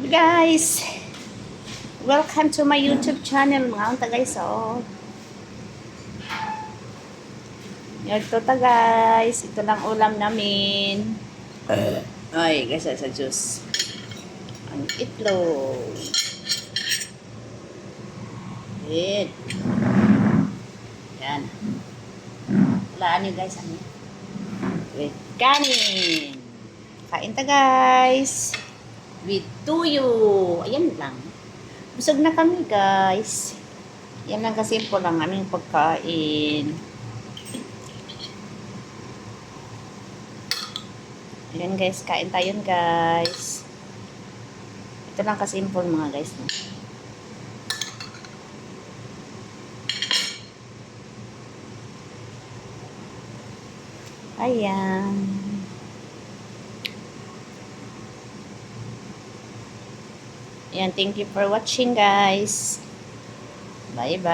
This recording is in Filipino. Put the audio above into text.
Guys, welcome to my YouTube channel mga unta guys. So, ito ta guys, ito lang ulam namin. Ay, guys, sa juice. Ang itlog. Wait. Yan. Walaan nyo guys, ano? With kanin. Kain ta guys. With tuyo. Ayan lang. Busog na kami guys. Yan lang kasimple lang aming pagkain. Ayan guys, kain tayo guys. Ito lang kasimple mga guys. No? Ayan. Ayan, thank you for watching guys. Bye bye.